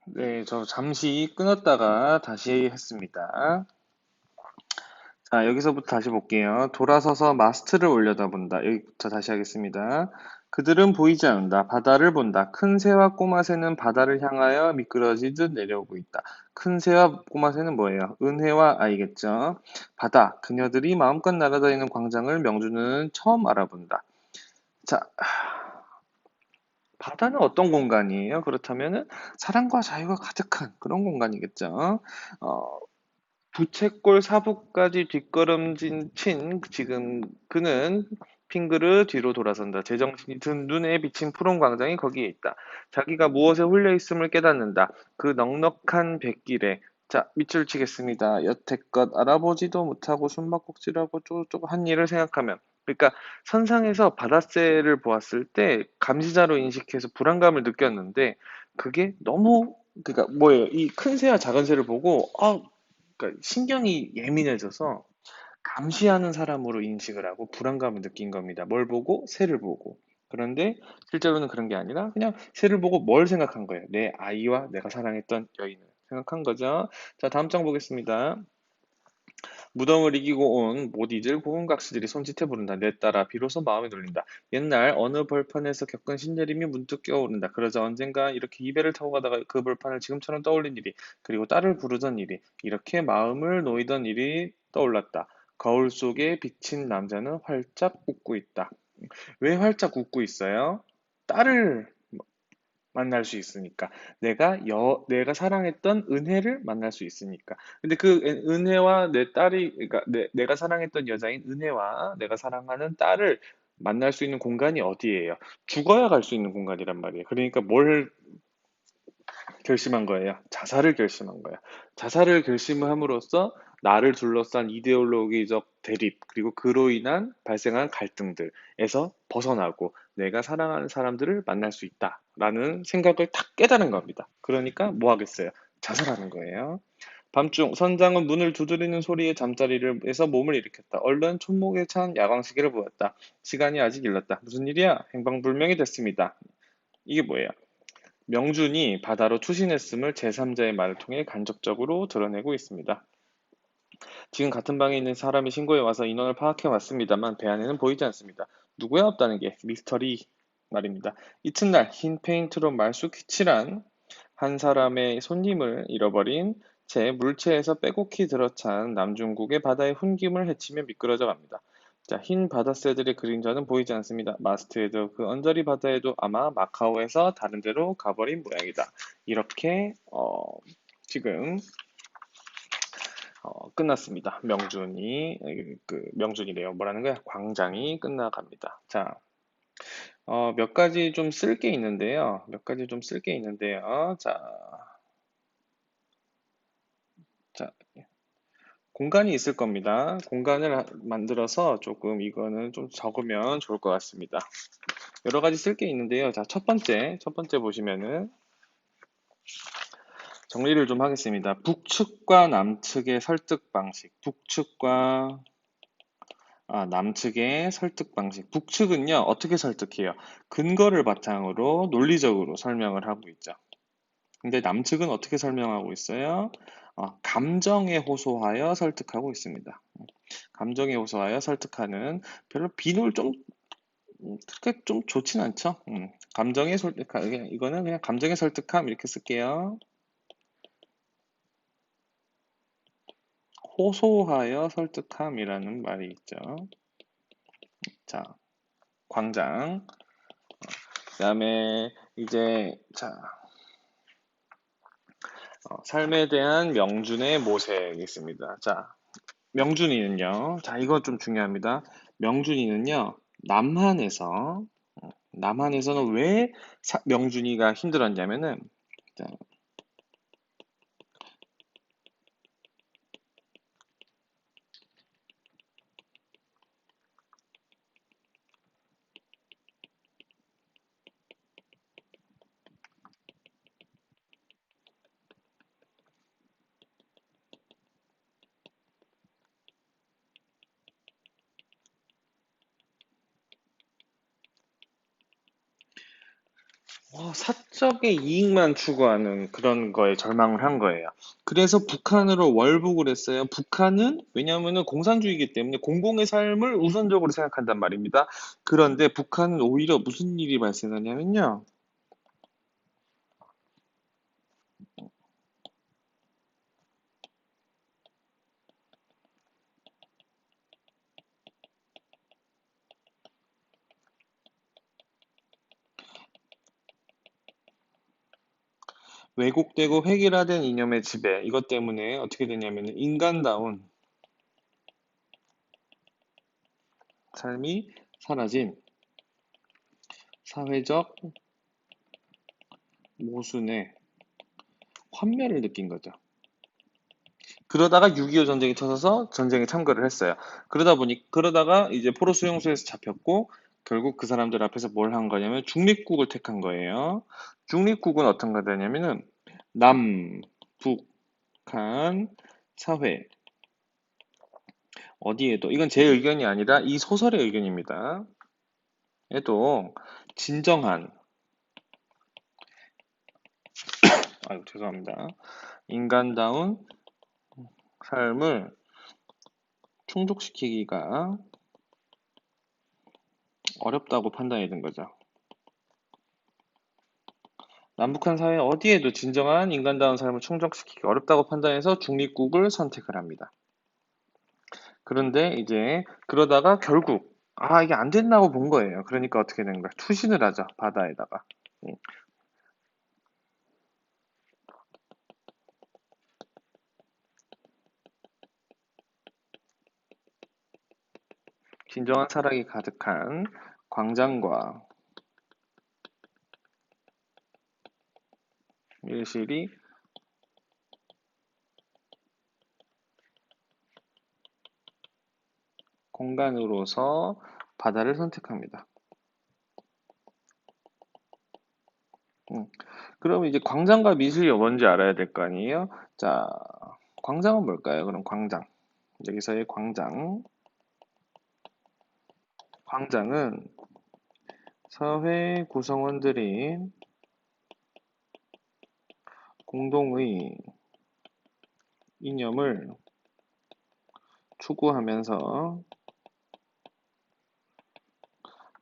네, 저 잠시 끊었다가 다시 했습니다. 자, 여기서부터 다시 볼게요. 돌아서서 마스트를 올려다본다. 여기부터 다시 하겠습니다. 그들은 보이지 않는다. 바다를 본다. 큰 새와 꼬마 새는 바다를 향하여 미끄러지듯 내려오고 있다. 큰 새와 꼬마 새는 뭐예요? 은혜와 아이겠죠. 바다. 그녀들이 마음껏 날아다니는 광장을 명주는 처음 알아본다. 자, 바다는 어떤 공간이에요? 그렇다면은 사랑과 자유가 가득한 그런 공간이겠죠. 어, 부채꼴 사부까지 뒷걸음진 친 지금 그는 핑그르 뒤로 돌아선다. 제정신이 든 눈에 비친 푸른 광장이 거기에 있다. 자기가 무엇에 홀려 있음을 깨닫는다. 그 넉넉한 백길에 자, 밑줄 치겠습니다. 여태껏 알아보지도 못하고 숨바꼭질하고 쪼쪼 한 일을 생각하면 그러니까 선상에서 바닷새를 보았을 때 감시자로 인식해서 불안감을 느꼈는데 그게 너무 그러니까 뭐예요? 이 큰 새와 작은 새를 보고 그러니까 신경이 예민해져서 감시하는 사람으로 인식을 하고 불안감을 느낀 겁니다. 뭘 보고? 새를 보고. 그런데 실제로는 그런 게 아니라 그냥 새를 보고 뭘 생각한 거예요? 내 아이와 내가 사랑했던 여인을 생각한 거죠. 자, 다음 장 보겠습니다. 무덤을 이기고 온 못 잊을 고운각시들이 손짓해 부른다. 내 딸아 비로소 마음이 눌린다. 옛날 어느 벌판에서 겪은 신내림이 문득 껴오른다. 그러자 언젠가 이렇게 이배를 타고 가다가 그 벌판을 지금처럼 떠올린 일이 그리고 딸을 부르던 일이 이렇게 마음을 놓이던 일이 떠올랐다. 거울 속에 비친 남자는 활짝 웃고 있다. 왜 활짝 웃고 있어요? 딸을 만날 수 있으니까. 내가 사랑했던 은혜를 만날 수 있으니까. 근데 그 은혜와 내 딸이, 그러니까 내가 사랑했던 여자인 은혜와 내가 사랑하는 딸을 만날 수 있는 공간이 어디예요? 죽어야 갈 수 있는 공간이란 말이에요. 그러니까 뭘 결심한 거예요? 자살을 결심한 거예요. 자살을 결심함으로써 나를 둘러싼 이데올로기적 대립, 그리고 그로 인한 발생한 갈등들에서 벗어나고 내가 사랑하는 사람들을 만날 수 있다라는 생각을 탁 깨달은 겁니다. 그러니까 뭐 하겠어요? 자살하는 거예요. 밤중 선장은 문을 두드리는 소리에 잠자리에서 몸을 일으켰다. 얼른 촌목에 찬 야광시계를 보았다. 시간이 아직 일렀다. 무슨 일이야? 행방불명이 됐습니다. 이게 뭐예요? 명준이 바다로 투신했음을 제3자의 말을 통해 간접적으로 드러내고 있습니다. 지금 같은 방에 있는 사람이 신고해 와서 인원을 파악해 왔습니다만 배 안에는 보이지 않습니다. 누구야 없다는 게 미스터리 말입니다. 이튿날 흰 페인트로 말쑥히 칠한 한 사람의 손님을 잃어버린 채 물체에서 빼곡히 들어찬 남중국의 바다의 훈김을 헤치며 미끄러져 갑니다. 자, 흰 바다새들의 그림자는 보이지 않습니다. 마스트에도 그 언저리 바다에도 아마 마카오에서 다른 데로 가버린 모양이다. 이렇게 지금 끝났습니다. 명준이래요. 뭐라는 거야? 광장이 끝나갑니다. 자, 몇 가지 좀 쓸 게 있는데요. 몇 가지 좀 쓸 게 있는데요. 자, 공간이 있을 겁니다. 공간을 만들어서 조금 이거는 좀 적으면 좋을 것 같습니다. 여러 가지 쓸 게 있는데요. 자, 첫 번째 보시면은 정리를 좀 하겠습니다. 북측과 남측의 설득 방식, 남측의 설득 방식. 북측은요, 어떻게 설득해요? 근거를 바탕으로 논리적으로 설명을 하고 있죠. 근데 남측은 어떻게 설명하고 있어요? 감정에 호소하여 설득하고 있습니다. 감정에 호소하여 설득하는 별로 비율 좀 그렇게 좀 좋진 않죠. 감정에 설득함 이거는 그냥 감정에 설득함 이렇게 쓸게요. 호소하여 설득함이라는 말이 있죠. 자, 광장. 그다음에 이제 삶에 대한 명준의 모색이 있습니다. 자, 명준이는요. 자, 이거 좀 중요합니다. 명준이는요. 남한에서는 왜 명준이가 힘들었냐면은 자, 사적의 이익만 추구하는 그런 거에 절망을 한 거예요. 그래서 북한으로 월북을 했어요. 북한은 왜냐하면 공산주의이기 때문에 공공의 삶을 우선적으로 생각한단 말입니다. 그런데 북한은 오히려 무슨 일이 발생하냐면요. 왜곡되고 획일화된 이념의 지배, 이것 때문에 어떻게 되냐면 인간다운 삶이 사라진 사회적 모순의 환멸을 느낀 거죠. 그러다가 6.25 전쟁이 터져서 전쟁에 참가를 했어요. 그러다가 이제 포로 수용소에서 잡혔고, 결국 그 사람들 앞에서 뭘 한 거냐면 중립국을 택한 거예요. 중립국은 어떤 거냐면은 남, 북, 한, 사회, 어디에도, 이건 제 의견이 아니라 이 소설의 의견입니다. 에도 진정한, 아유, 죄송합니다. 인간다운 삶을 충족시키기가 어렵다고 판단이 된 거죠. 남북한 사회 어디에도 진정한 인간다운 삶을 충족시키기 어렵다고 판단해서 중립국을 선택을 합니다. 그런데 이제 그러다가 결국 이게 안 된다고 본 거예요. 그러니까 어떻게 된 거야? 투신을 하죠. 바다에다가. 음, 진정한 사랑이 가득한 광장과 밀실이 공간으로서 바다를 선택합니다. 음, 그럼 이제 광장과 미술이 뭔지 알아야 될 거 아니에요? 자, 광장은 뭘까요? 그럼 광장. 여기서의 광장. 광장은 사회 구성원들이 공동의 이념을 추구하면서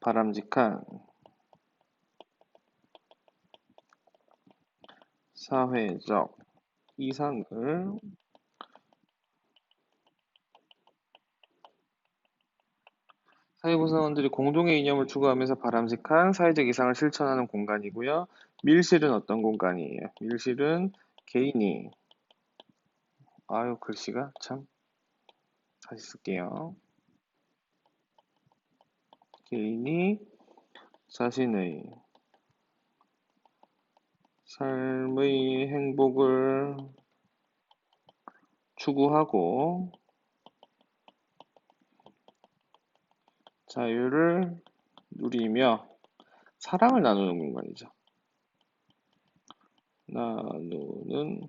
바람직한 사회적 이상을 사회 구성원들이 공동의 이념을 추구하면서 바람직한 사회적 이상을 실천하는 공간이고요. 밀실은 어떤 공간이에요? 밀실은 개인이 글씨가 참 다시 쓸게요. 개인이 자신의 삶의 행복을 추구하고 자유를 누리며 사랑을 나누는 공간이죠. 나누는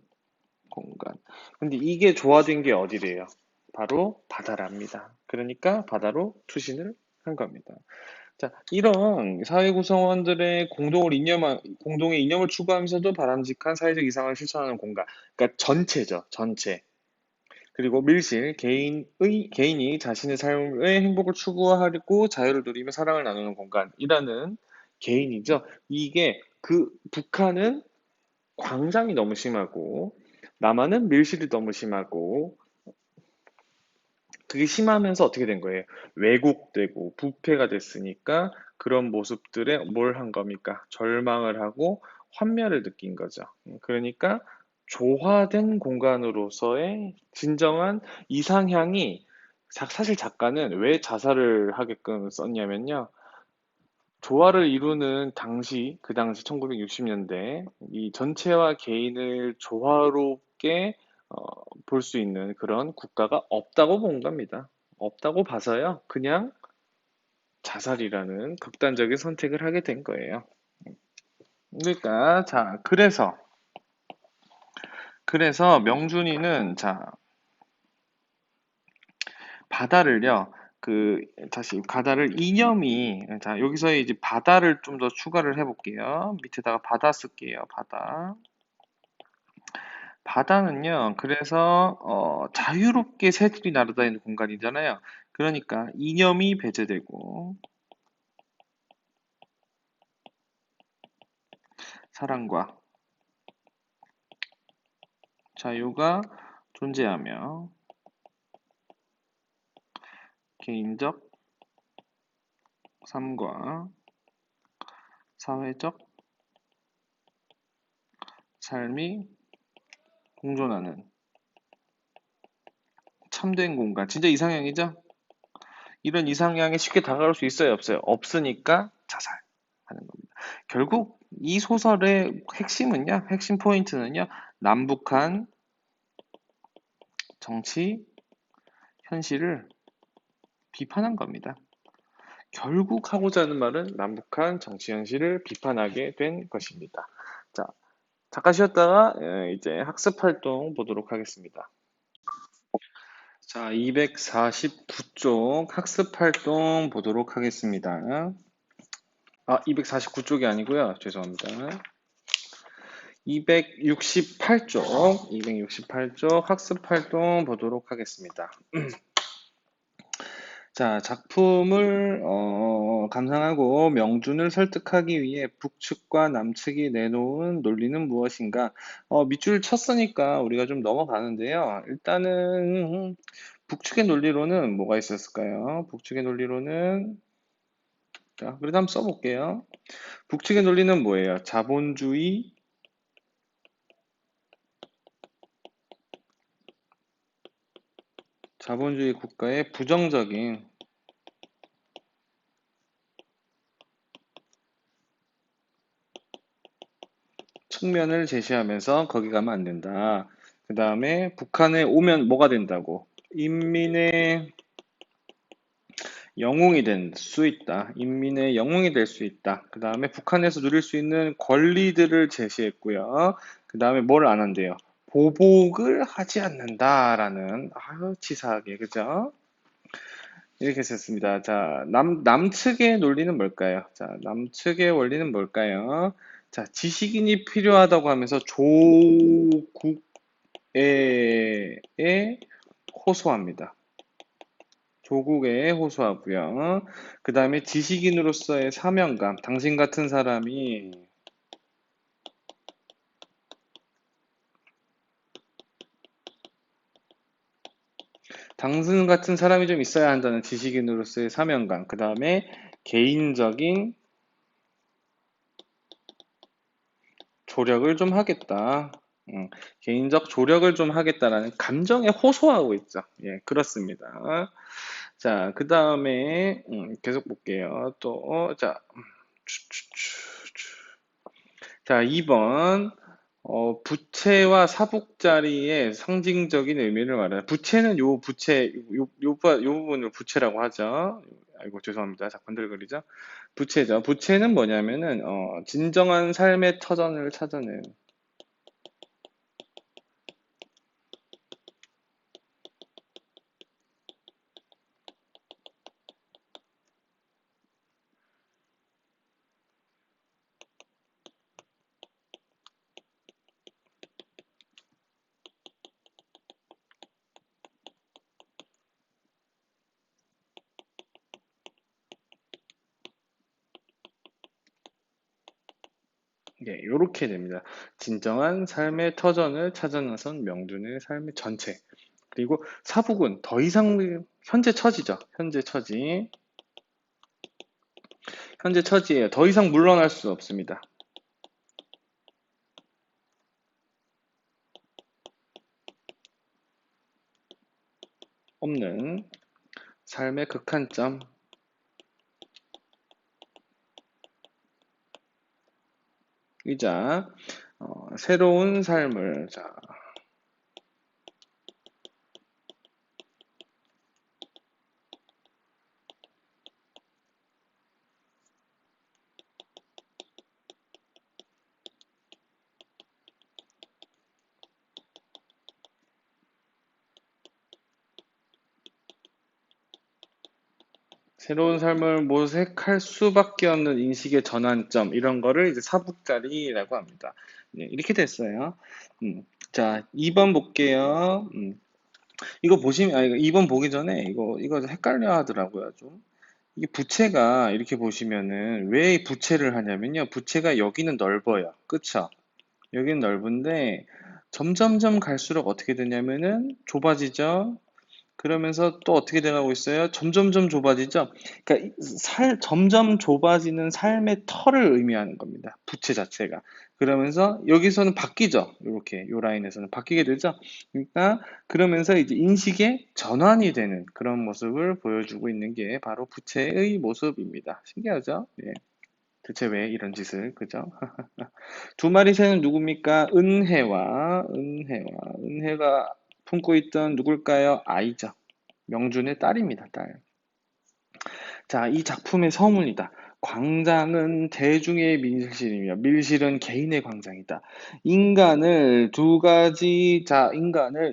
공간. 근데 이게 조화된 게 어디래요? 바로 바다랍니다. 그러니까 바다로 투신을 한 겁니다. 자, 이런 사회 구성원들의 공동의 이념을 추구하면서도 바람직한 사회적 이상을 실천하는 공간. 그러니까 전체죠, 전체. 그리고 밀실, 개인이 자신의 삶의 행복을 추구하고 자유를 누리며 사랑을 나누는 공간이라는 개인이죠. 이게 북한은 광장이 너무 심하고, 남한은 밀실이 너무 심하고, 그게 심하면서 어떻게 된 거예요? 왜곡되고 부패가 됐으니까 그런 모습들에 뭘 한 겁니까? 절망을 하고 환멸을 느낀 거죠. 그러니까 조화된 공간으로서의 진정한 이상향이 사실 작가는 왜 자살을 하게끔 썼냐면요. 조화를 이루는 그 당시 1960년대 이 전체와 개인을 조화롭게 볼 수 있는 그런 국가가 없다고 본 겁니다. 없다고 봐서요. 그냥 자살이라는 극단적인 선택을 하게 된 거예요. 그러니까 자, 그래서 명준이는 자, 바다를요. 다시 바다를 이념이, 자, 여기서 이제 바다를 좀 더 추가를 해볼게요. 밑에다가 바다 쓸게요. 바다. 바다는요, 그래서, 자유롭게 새들이 날아다니는 공간이잖아요. 그러니까 이념이 배제되고, 사랑과 자유가 존재하며, 개인적 삶과 사회적 삶이 공존하는 참된 공간. 진짜 이상형이죠? 이런 이상향에 쉽게 다가갈 수 있어요, 없어요? 없으니까 자살하는 겁니다. 결국 이 소설의 핵심은요, 핵심 포인트는요, 남북한 정치 현실을 비판한 겁니다. 결국 하고자 하는 말은 남북한 정치 현실을 비판하게 된 것입니다. 자, 잠깐 쉬었다가 이제 학습 활동 보도록 하겠습니다. 자, 249쪽 학습 활동 보도록 하겠습니다. 249쪽이 아니고요. 죄송합니다. 268쪽 학습 활동 보도록 하겠습니다. 자, 작품을 감상하고 명준을 설득하기 위해 북측과 남측이 내놓은 논리는 무엇인가? 밑줄 쳤으니까 우리가 좀 넘어가는데요. 일단은 북측의 논리로는 뭐가 있었을까요? 북측의 논리로는 자, 그래도 한번 써볼게요. 북측의 논리는 뭐예요? 자본주의 국가의 부정적인 측면을 제시하면서 거기 가면 안 된다. 그 다음에 북한에 오면 뭐가 된다고? 인민의 영웅이 될 수 있다. 인민의 영웅이 될 수 있다. 그 다음에 북한에서 누릴 수 있는 권리들을 제시했고요. 그 다음에 뭘 안 한대요? 보복을 하지 않는다라는 아유 치사하게 그죠? 이렇게 썼습니다. 자, 남측의 논리는 뭘까요? 자, 남측의 원리는 뭘까요? 자, 지식인이 필요하다고 하면서 조국에 호소합니다. 조국에 호소하고요. 그 다음에 지식인으로서의 사명감, 당신 같은 사람이 좀 있어야 한다는 지식인으로서의 사명감, 그 다음에 개인적인 조력을 좀 하겠다. 개인적 조력을 좀 하겠다라는 감정에 호소하고 있죠. 예, 그렇습니다. 자, 그 다음에 계속 볼게요. 또, 자, 자, 2번. 부채와 사북자리의 상징적인 의미를 말해요. 부채는 요 부분을 부채라고 하죠. 아이고, 죄송합니다. 자, 건들거리죠. 부채죠. 부채는 뭐냐면은, 진정한 삶의 터전을 찾아내요. 예, 요렇게 됩니다. 진정한 삶의 터전을 찾아 나선 명준의 삶의 전체. 그리고 사북은 더 이상 현재 처지죠. 현재 처지예요. 더 이상 물러날 수 없습니다. 없는 삶의 극한점. 이자 새로운 삶을 자, 새로운 삶을 모색할 수밖에 없는 인식의 전환점, 이런 거를 이제 사북자리라고 합니다. 네, 이렇게 됐어요. 자, 2번 볼게요. 이거 보시면, 이거 2번 보기 전에 이거 헷갈려 하더라고요, 좀. 이게 부채가 이렇게 보시면은 왜 부채를 하냐면요. 부채가 여기는 넓어요. 그쵸? 여기는 넓은데 점점점 갈수록 어떻게 되냐면은 좁아지죠. 그러면서 또 어떻게 돼가고 있어요? 점점점 좁아지죠. 그러니까 점점 좁아지는 삶의 터를 의미하는 겁니다. 부채 자체가. 그러면서 여기서는 바뀌죠. 이렇게 요 라인에서는 바뀌게 되죠. 그러니까 그러면서 이제 인식의 전환이 되는 그런 모습을 보여주고 있는 게 바로 부채의 모습입니다. 신기하죠? 예. 대체 왜 이런 짓을, 그죠? 두 마리 새는 누굽니까? 은혜가 품고 있던 누굴까요? 아이죠. 명준의 딸입니다, 딸. 자, 이 작품의 서문이다. 광장은 대중의 밀실이며 밀실은 개인의 광장이다. 인간을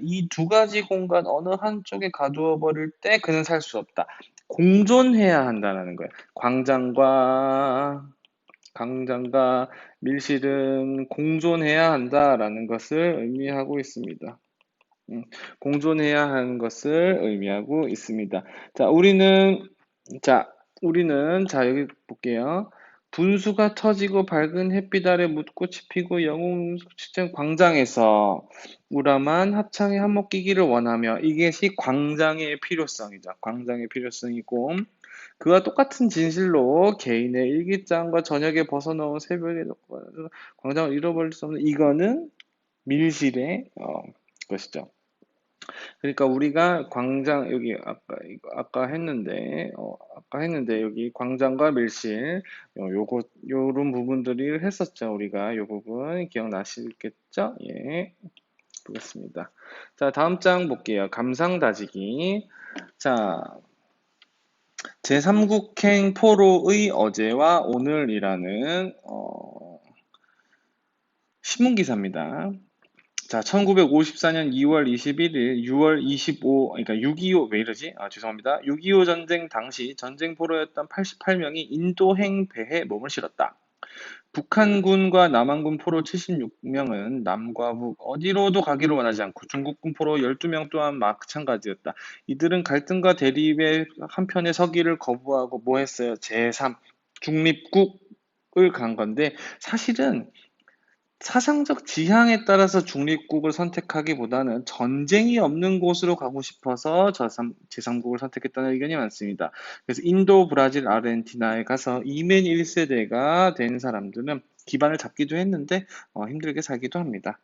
이 두 가지 공간 어느 한쪽에 가두어 버릴 때 그는 살 수 없다. 공존해야 한다는 거예요. 광장과 밀실은 공존해야 한다라는 것을 의미하고 있습니다. 음, 공존해야 하는 것을 의미하고 있습니다. 자, 자, 여기 볼게요. 분수가 터지고 밝은 햇빛 아래 묻꽃이 피고 영웅축제 광장에서 우람한 합창의 한몫 끼기를 원하며 이것이 광장의 필요성이죠. 광장의 필요성이고 그와 똑같은 진실로 개인의 일기장과 저녁에 벗어놓은 새벽에 광장을 잃어버릴 수 없는 이거는 밀실의 것이죠. 그러니까 우리가 광장 여기 아까 했는데 여기 광장과 밀실 요거 요런 부분들이 했었죠. 우리가 요 부분 기억나시겠죠? 예. 보겠습니다. 자, 다음 장 볼게요. 감상 다지기. 자, 제3국행 포로의 어제와 오늘이라는 신문 기사입니다. 자, 1954년 2월 21일, 6월 25, 그러니까 6.25, 왜 이러지? 죄송합니다. 6.25 전쟁 당시 전쟁 포로였던 88명이 인도행 배에 몸을 실었다. 북한군과 남한군 포로 76명은 남과 북 어디로도 가기를 원하지 않고 중국군 포로 12명 또한 마찬가지였다. 이들은 갈등과 대립의 한편에 서기를 거부하고 뭐 했어요? 제3 중립국을 간 건데 사실은 사상적 지향에 따라서 중립국을 선택하기보다는 전쟁이 없는 곳으로 가고 싶어서 제3국을 선택했다는 의견이 많습니다. 그래서 인도, 브라질, 아르헨티나에 가서 이민 1세대가 된 사람들은 기반을 잡기도 했는데 힘들게 살기도 합니다.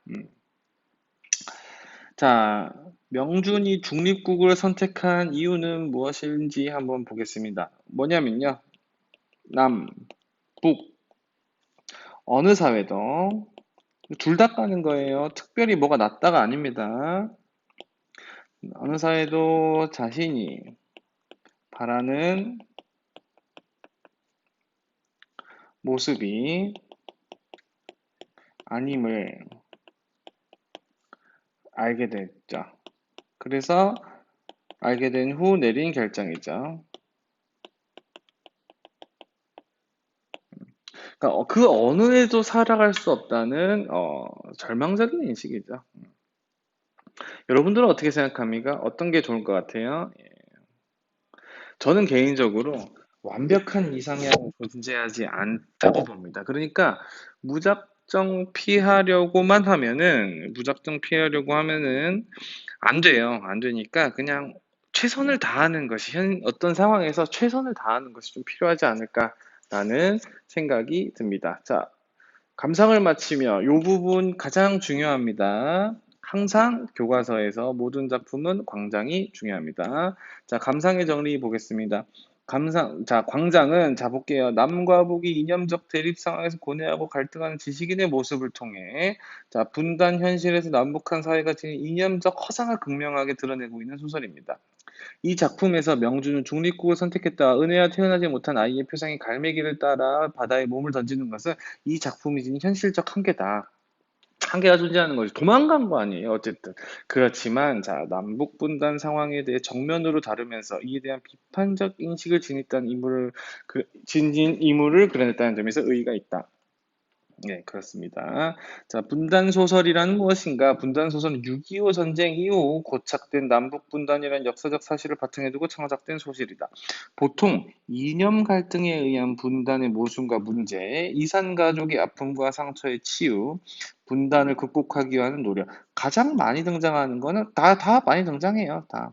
자, 명준이 중립국을 선택한 이유는 무엇인지 한번 보겠습니다. 뭐냐면요. 남, 북, 어느 사회도 둘 다 까는 거예요. 특별히 뭐가 낫다가 아닙니다. 어느 사회도 자신이 바라는 모습이 아님을 알게 됐죠. 그래서 알게 된 후 내린 결정이죠. 그러니까 그 어느에도 살아갈 수 없다는 절망적인 인식이죠. 여러분들은 어떻게 생각합니까? 어떤 게 좋을 것 같아요? 저는 개인적으로 완벽한 이상향은 존재하지 않다고 봅니다. 그러니까 무작정 피하려고 하면은 안 돼요. 안 되니까 그냥 최선을 다하는 것이 어떤 상황에서 최선을 다하는 것이 좀 필요하지 않을까라는 생각이 듭니다. 자, 감상을 마치며 이 부분 가장 중요합니다. 항상 교과서에서 모든 작품은 광장이 중요합니다. 자, 감상의 정리 보겠습니다. 광장은, 자, 볼게요. 남과 북이 이념적 대립 상황에서 고뇌하고 갈등하는 지식인의 모습을 통해, 자, 분단 현실에서 남북한 사회가 지닌 이념적 허상을 극명하게 드러내고 있는 소설입니다. 이 작품에서 명주는 중립국을 선택했다. 은혜와 태어나지 못한 아이의 표상이 갈매기를 따라 바다에 몸을 던지는 것은 이 작품이 지닌 현실적 한계다. 한계가 존재하는 거지. 도망간 거 아니에요. 어쨌든. 그렇지만, 자, 남북 분단 상황에 대해 정면으로 다루면서 이에 대한 비판적 인식을 지녔다는 지닌 이물을 그려냈다는 점에서 의의가 있다. 네, 그렇습니다. 자, 분단 소설이란 무엇인가? 분단 소설은 6.25 전쟁 이후 고착된 남북 분단이라는 역사적 사실을 바탕에 두고 창작된 소설이다. 보통 이념 갈등에 의한 분단의 모순과 문제, 이산 가족의 아픔과 상처의 치유, 분단을 극복하기 위한 노력. 가장 많이 등장하는 거는 다 많이 등장해요. 다.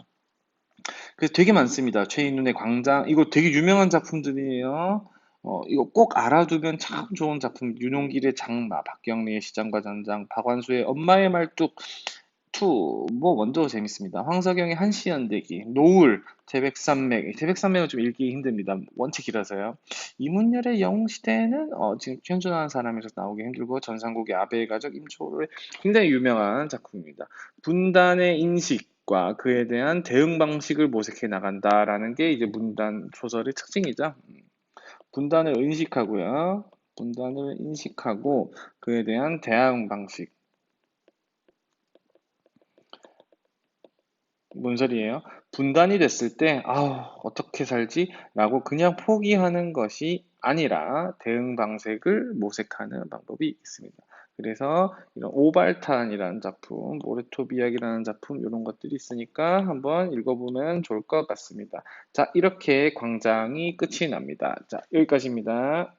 그래서 되게 많습니다. 최인훈의 광장, 이거 되게 유명한 작품들이에요. 이거 꼭 알아두면 참 좋은 작품. 윤용길의 장마, 박경리의 시장과 전장, 박완수의 엄마의 말뚝 2, 뭐 원도 재밌습니다. 황석영의 한시연대기, 노을, 태백산맥은 좀 읽기 힘듭니다. 원체 길어서요. 이문열의 영웅시대는 지금 현존하는 사람에서 나오기 힘들고 전상국의 아베의 가족, 임초로의 굉장히 유명한 작품입니다. 분단의 인식과 그에 대한 대응 방식을 모색해 나간다라는 게 이제 문단 소설의 특징이죠. 분단을 인식하고요. 분단을 인식하고 그에 대한 대응 방식. 뭔 소리예요? 분단이 됐을 때, 어떻게 살지? 라고 그냥 포기하는 것이 아니라 대응 방식을 모색하는 방법이 있습니다. 그래서 이런 오발탄이라는 작품, 모레토비약이라는 작품, 이런 것들이 있으니까 한번 읽어보면 좋을 것 같습니다. 자, 이렇게 광장이 끝이 납니다. 자, 여기까지입니다.